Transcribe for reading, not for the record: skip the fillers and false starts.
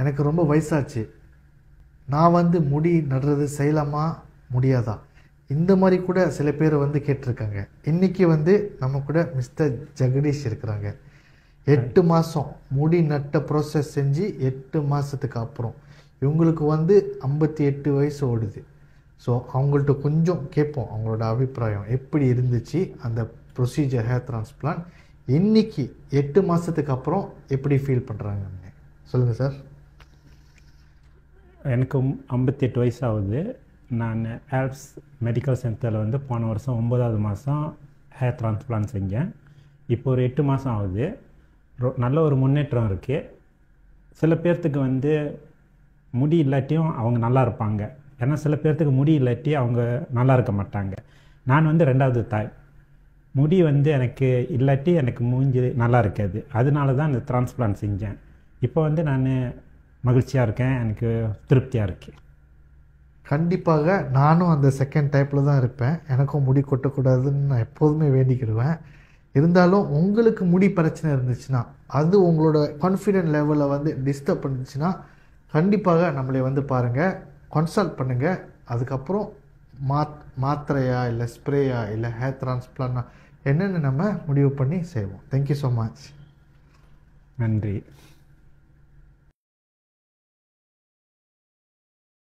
எனக்கு ரொம்ப வயசாச்சு, நான் வந்து முடி நடுறது செய்யலாமா முடியாதா, இந்த மாதிரி கூட சில பேர் வந்து கேட்டிருக்காங்க. இன்றைக்கி வந்து நம்ம கூட மிஸ்டர் ஜெகதீஷ் இருக்கிறாங்க. 8 மாதம் முடி நட்ட ப்ராசஸ் செஞ்சு 8 மாதத்துக்கு அப்புறம் இவங்களுக்கு வந்து 58 வயசு ஓடுது. ஸோ அவங்கள்ட்ட கொஞ்சம் கேட்போம் அவங்களோட அபிப்பிராயம் எப்படி இருந்துச்சு அந்த ப்ரொசீஜர் ஹேர் டிரான்ஸ்பிளான்ட், இன்றைக்கி 8 மாதத்துக்கு அப்புறம் எப்படி ஃபீல் பண்ணுறாங்கன்னு சொல்லுங்கள் சார். எனக்கு 58 வயசு ஆகுது. நான் ஆல்ப்ஸ் மெடிக்கல் சென்டரில் வந்து போன வருஷம் 9வது மாதம் ஹேர் டிரான்ஸ்பிளான்ட் செஞ்சேன். இப்போ ஒரு 8 மாதம் ஆகுது. நல்ல ஒரு முன்னேற்றம் இருக்குது. சில பேர்த்துக்கு வந்து முடி இல்லாட்டியும் அவங்க நல்லா இருப்பாங்க. ஏன்னா சில பேர்த்துக்கு முடி இல்லாட்டி அவங்க நல்லா இருக்க மாட்டாங்க. நான் வந்து 2வது தாய். முடி வந்து எனக்கு இல்லாட்டி எனக்கு மூஞ்சி நல்லா இருக்காது. அதனால தான் இந்த டிரான்ஸ்பிளான்ட் செஞ்சேன். இப்போ வந்து நான் மகிழ்ச்சியாக இருக்கேன், எனக்கு திருப்தியாக இருக்கேன். கண்டிப்பாக நானும் அந்த செகண்ட் டைப்பில் தான் இருப்பேன். எனக்கும் முடி கொட்டக்கூடாதுன்னு நான் எப்போதுமே வேண்டிக்கிடுவேன். இருந்தாலும் உங்களுக்கு முடி பிரச்சனை இருந்துச்சுன்னா, அது உங்களோட கான்ஃபிடென்ட் லெவலில் வந்து டிஸ்டர்ப் பண்ணுச்சுன்னா, கண்டிப்பாக நம்மளை வந்து பாருங்கள், கன்சல்ட் பண்ணுங்கள். அதுக்கப்புறம் மாத்திரையா இல்லை ஸ்ப்ரேயா இல்லை ஹேர் டிரான்ஸ்பிளான்ட்னா என்னென்னு நம்ம முடிவு பண்ணி செய்வோம். Thank you so much. நன்றி.